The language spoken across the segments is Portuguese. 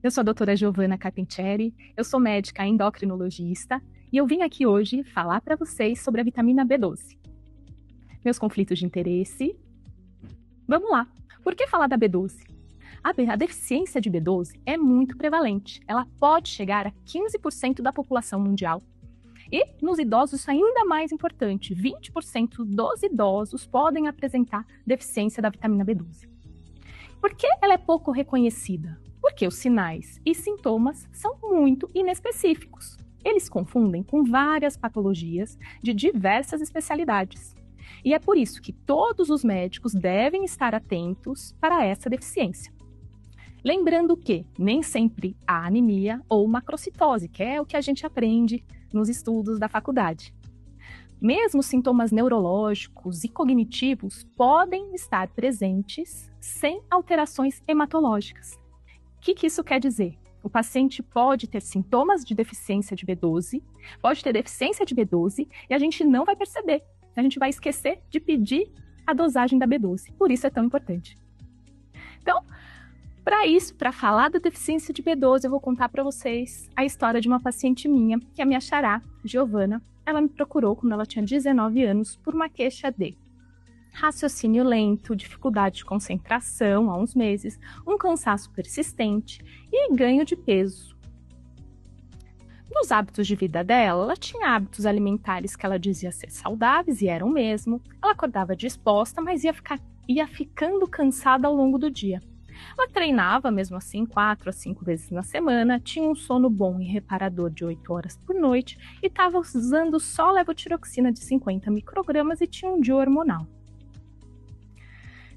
Eu sou a doutora Giovanna Carpentieri, eu sou médica endocrinologista e eu vim aqui hoje falar para vocês sobre a vitamina B12. Meus conflitos de interesse. Vamos lá. Por que falar da B12? A deficiência de B12 é muito prevalente. Ela pode chegar a 15% da população mundial. E nos idosos isso é ainda mais importante. 20% dos idosos podem apresentar deficiência da vitamina B12. Por que ela é pouco reconhecida? Porque os sinais e sintomas são muito inespecíficos. Eles confundem com várias patologias de diversas especialidades. E é por isso que todos os médicos devem estar atentos para essa deficiência. Lembrando que nem sempre há anemia ou macrocitose, que é o que a gente aprende nos estudos da faculdade. Mesmo sintomas neurológicos e cognitivos podem estar presentes sem alterações hematológicas. O que isso quer dizer? O paciente pode ter sintomas de deficiência de B12, pode ter deficiência de B12 e a gente não vai perceber. A gente vai esquecer de pedir a dosagem da B12. Por isso é tão importante. Então, para falar da deficiência de B12, eu vou contar para vocês a história de uma paciente minha, que é a minha xará, Giovanna. Ela me procurou quando ela tinha 19 anos por uma queixa de raciocínio lento, dificuldade de concentração há uns meses, um cansaço persistente e ganho de peso. Nos hábitos de vida dela, ela tinha hábitos alimentares que ela dizia ser saudáveis e eram mesmo. Ela acordava disposta, mas ia ficando cansada ao longo do dia. Ela treinava, mesmo assim, 4 a 5 vezes na semana, tinha um sono bom e reparador de 8 horas por noite e estava usando só levotiroxina de 50 microgramas e tinha um DIU hormonal.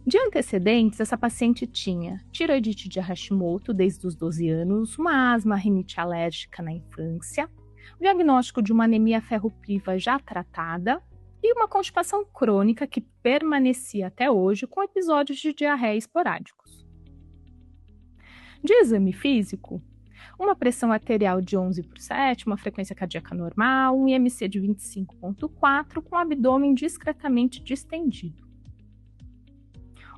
De antecedentes, essa paciente tinha tiroidite de Hashimoto desde os 12 anos, uma asma, rinite alérgica na infância, o diagnóstico de uma anemia ferropriva já tratada e uma constipação crônica que permanecia até hoje com episódios de diarreia esporádicos. De exame físico, uma pressão arterial de 11/7, uma frequência cardíaca normal, um IMC de 25,4 com o abdômen discretamente distendido.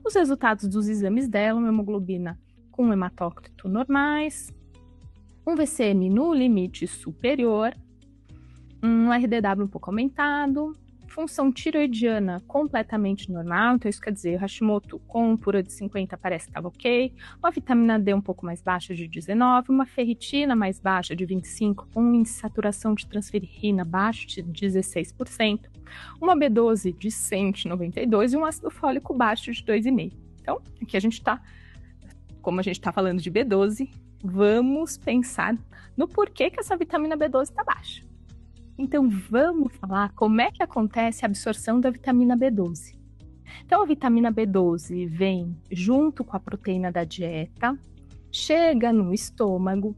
Os resultados dos exames dela, uma hemoglobina com hematócrito normais, um VCM no limite superior, um RDW um pouco aumentado, função tiroidiana completamente normal, então isso quer dizer, Hashimoto com pura de 50 parece que estava ok, uma vitamina D um pouco mais baixa de 19, uma ferritina mais baixa de 25, com um índice de saturação de transferrina baixo de 16%, uma B12 de 192 e um ácido fólico baixo de 2,5. Então, aqui como a gente está falando de B12, vamos pensar no porquê que essa vitamina B12 está baixa. Então, vamos falar como é que acontece a absorção da vitamina B12. Então, a vitamina B12 vem junto com a proteína da dieta, chega no estômago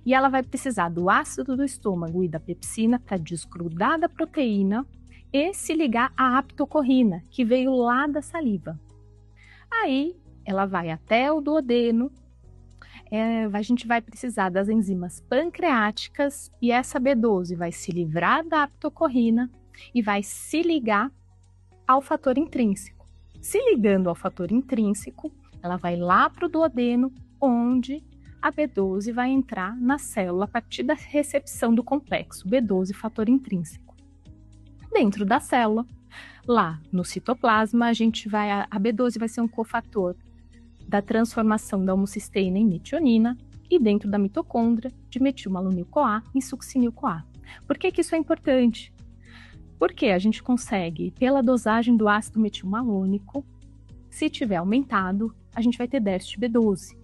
e ela vai precisar do ácido do estômago e da pepsina para desgrudar da proteína e se ligar à aptocorrina, que veio lá da saliva. Aí, ela vai até o duodeno, a gente vai precisar das enzimas pancreáticas e essa B12 vai se livrar da aptocorrina e vai se ligar ao fator intrínseco. Se ligando ao fator intrínseco, ela vai lá para o duodeno, onde a B12 vai entrar na célula a partir da recepção do complexo B12 fator intrínseco. Dentro da célula, lá no citoplasma, a B12 vai ser um cofator da transformação da homocisteína em metionina e dentro da mitocôndria de metilmalonil-CoA em succinil-CoA. Por que isso é importante? Porque a gente consegue, pela dosagem do ácido metilmalônico, se tiver aumentado, a gente vai ter déficit de B12.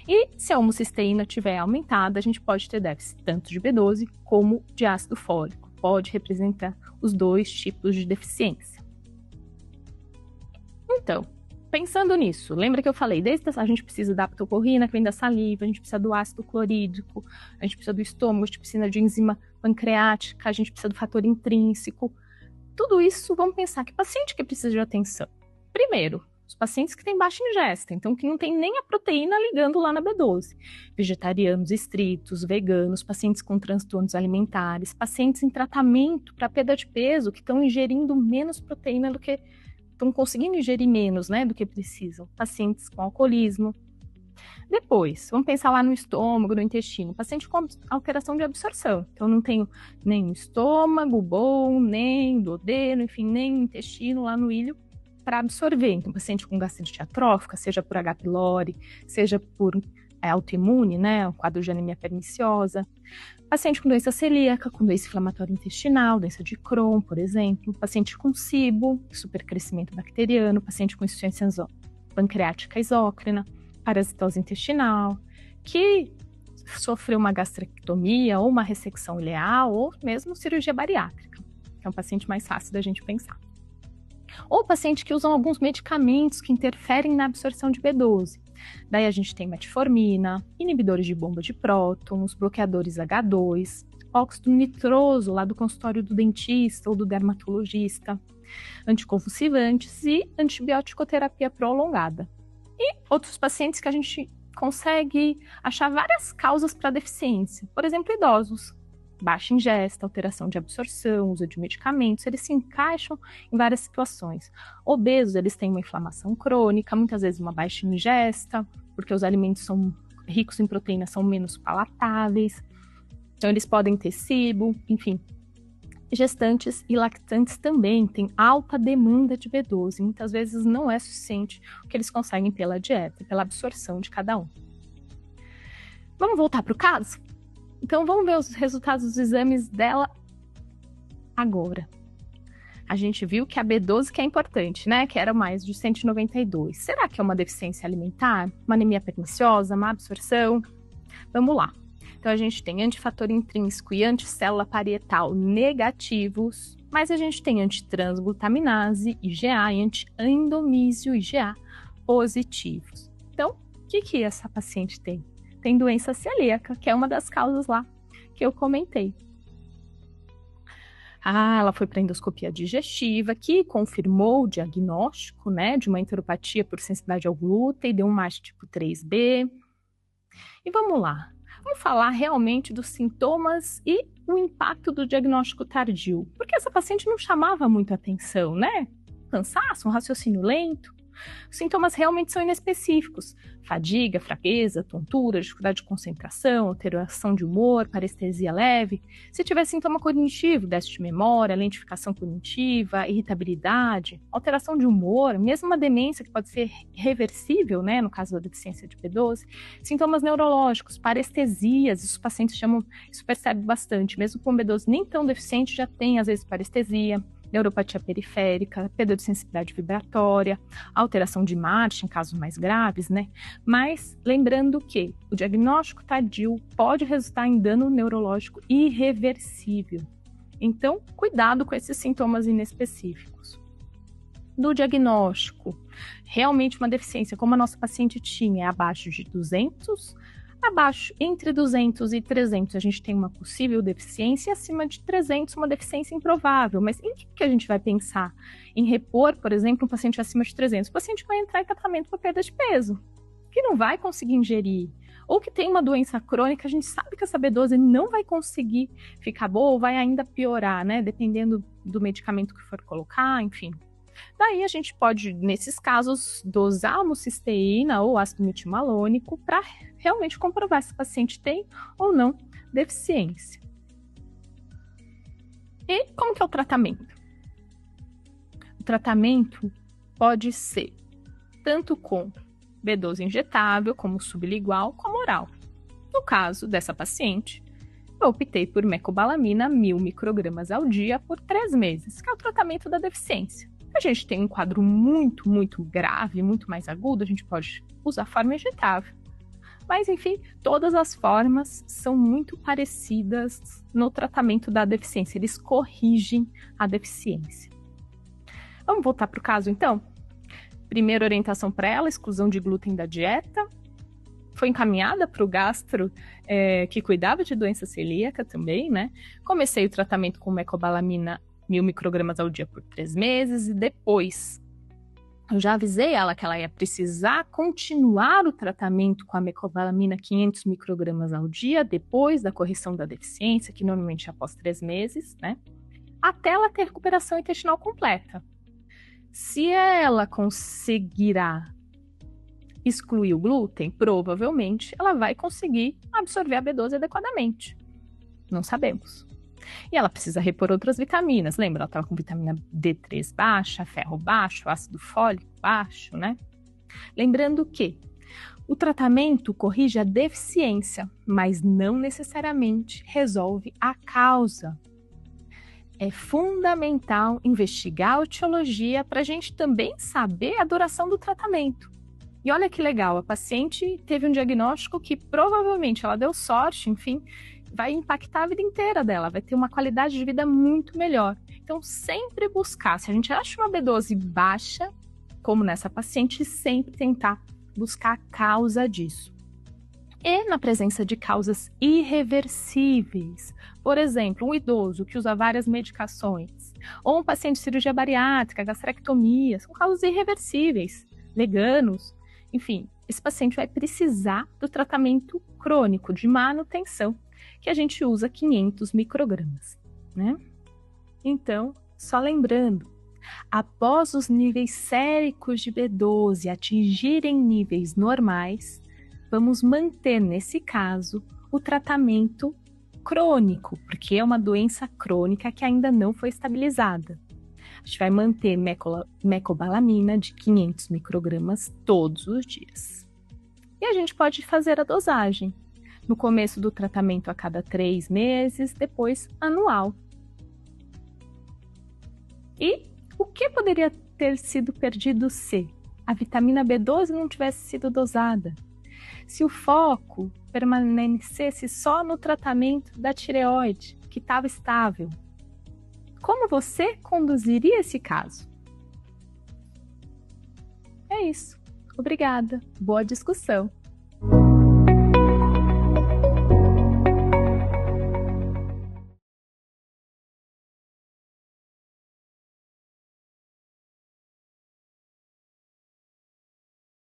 E se a homocisteína tiver aumentada, a gente pode ter déficit tanto de B12 como de ácido fólico. Pode representar os dois tipos de deficiência. Então, pensando nisso, lembra que eu falei, a gente precisa da aptocorrina, que vem da saliva, a gente precisa do ácido clorídrico, a gente precisa do estômago, a gente precisa de enzima pancreática, a gente precisa do fator intrínseco. Tudo isso, vamos pensar, que paciente que precisa de atenção? Primeiro, os pacientes que têm baixa ingesta, então que não tem nem a proteína ligando lá na B12. Vegetarianos estritos, veganos, pacientes com transtornos alimentares, pacientes em tratamento para perda de peso, que estão ingerindo menos proteína do que estão conseguindo ingerir menos, né, do que precisam. Pacientes com alcoolismo, Depois, vamos pensar lá no estômago, no intestino. Paciente com alteração de absorção. Então, não tenho nem o estômago bom, nem duodeno, enfim, nem intestino lá no ilho para absorver. Então, paciente com gastrite atrófica, seja por H. pylori, seja por autoimune, né, o quadro de anemia perniciosa. Paciente com doença celíaca, com doença inflamatória intestinal, doença de Crohn, por exemplo. Paciente com SIBO, supercrescimento bacteriano. Paciente com insuficiência pancreática exócrina, parasitose intestinal, que sofreu uma gastrectomia ou uma ressecção ileal ou mesmo cirurgia bariátrica, que é um paciente mais fácil da gente pensar. Ou paciente que usam alguns medicamentos que interferem na absorção de B12. Daí a gente tem metformina, inibidores de bomba de prótons, bloqueadores H2, óxido nitroso lá do consultório do dentista ou do dermatologista, anticonvulsivantes e antibiótico-terapia prolongada. E outros pacientes que a gente consegue achar várias causas para deficiência. Por exemplo, idosos. Baixa ingesta, alteração de absorção, uso de medicamentos, eles se encaixam em várias situações. Obesos, eles têm uma inflamação crônica, muitas vezes uma baixa ingesta, porque os alimentos são ricos em proteínas, são menos palatáveis. Então, eles podem ter SIBO, enfim. Gestantes e lactantes também têm alta demanda de B12. Muitas vezes não é suficiente o que eles conseguem pela dieta, pela absorção de cada um. Vamos voltar para o caso? Então, vamos ver os resultados dos exames dela agora. A gente viu que a B12 que é importante, né? Que era mais de 192. Será que é uma deficiência alimentar? Uma anemia perniciosa? Má absorção? Vamos lá. Então, a gente tem antifator intrínseco e anticélula parietal negativos, mas a gente tem antitransglutaminase, IgA, e anti-endomísio, IgA, positivos. Então, o que essa paciente tem? Tem doença celíaca, que é uma das causas lá que eu comentei. Ela foi para endoscopia digestiva, que confirmou o diagnóstico, né, de uma enteropatia por sensibilidade ao glúten e deu um MASH tipo 3B. E vamos lá. Vamos falar realmente dos sintomas e o impacto do diagnóstico tardio. Porque essa paciente não chamava muito atenção, né? Cansaço, um raciocínio lento. Os sintomas realmente são inespecíficos. Fadiga, fraqueza, tontura, dificuldade de concentração, alteração de humor, parestesia leve. Se tiver sintoma cognitivo, déficit de memória, lentificação cognitiva, irritabilidade, alteração de humor, mesmo uma demência que pode ser reversível, né, no caso da deficiência de B12, sintomas neurológicos, parestesias, os pacientes chamam, isso percebe bastante, mesmo com B12 nem tão deficiente, já tem às vezes parestesia, neuropatia periférica, perda de sensibilidade vibratória, alteração de marcha em casos mais graves, né? Mas lembrando que o diagnóstico tardio pode resultar em dano neurológico irreversível. Então, cuidado com esses sintomas inespecíficos. Do diagnóstico, realmente uma deficiência, como a nossa paciente tinha, é abaixo de 200, abaixo, entre 200 e 300, a gente tem uma possível deficiência, e acima de 300, uma deficiência improvável. Mas em que a gente vai pensar? Em repor, por exemplo, um paciente acima de 300? O paciente vai entrar em tratamento para perda de peso, que não vai conseguir ingerir. Ou que tem uma doença crônica, a gente sabe que essa B12 não vai conseguir ficar boa ou vai ainda piorar, né? Dependendo do medicamento que for colocar, enfim. Daí a gente pode, nesses casos, dosar homocisteína ou ácido metilmalônico para realmente comprovar se o paciente tem ou não deficiência. E como que é o tratamento? O tratamento pode ser tanto com B12 injetável, como sublingual, como oral. No caso dessa paciente, eu optei por mecobalamina 1.000 microgramas ao dia por 3 meses, que é o tratamento da deficiência. A gente tem um quadro muito, muito grave, muito mais agudo, a gente pode usar a forma injetável. Mas, enfim, todas as formas são muito parecidas no tratamento da deficiência. Eles corrigem a deficiência. Vamos voltar para o caso, então? Primeira orientação para ela, exclusão de glúten da dieta. Foi encaminhada para o gastro que cuidava de doença celíaca também, né? Comecei o tratamento com mecobalamina 1.000 microgramas ao dia por 3 meses e depois eu já avisei ela que ela ia precisar continuar o tratamento com a mecobalamina 500 microgramas ao dia depois da correção da deficiência, que normalmente é após 3 meses, né? Até ela ter recuperação intestinal completa. Se ela conseguirá excluir o glúten, provavelmente ela vai conseguir absorver a B12 adequadamente. Não sabemos. E ela precisa repor outras vitaminas. Lembra? Ela estava com vitamina D3 baixa, ferro baixo, ácido fólico baixo, né? Lembrando que o tratamento corrige a deficiência, mas não necessariamente resolve a causa. É fundamental investigar a etiologia para a gente também saber a duração do tratamento. E olha que legal, a paciente teve um diagnóstico que provavelmente ela deu sorte, enfim, vai impactar a vida inteira dela, vai ter uma qualidade de vida muito melhor. Então, sempre buscar, se a gente acha uma B12 baixa, como nessa paciente, sempre tentar buscar a causa disso. E na presença de causas irreversíveis, por exemplo, um idoso que usa várias medicações, ou um paciente de cirurgia bariátrica, gastrectomia, são causas irreversíveis, veganos, enfim, esse paciente vai precisar do tratamento crônico de manutenção, que a gente usa 500 microgramas, né? Então, só lembrando, após os níveis séricos de B12 atingirem níveis normais, vamos manter, nesse caso, o tratamento crônico, porque é uma doença crônica que ainda não foi estabilizada. A gente vai manter mecobalamina de 500 microgramas todos os dias. E a gente pode fazer a dosagem. No começo do tratamento a cada 3 meses, depois anual. E o que poderia ter sido perdido se a vitamina B12 não tivesse sido dosada? Se o foco permanecesse só no tratamento da tireoide, que estava estável? Como você conduziria esse caso? É isso. Obrigada. Boa discussão.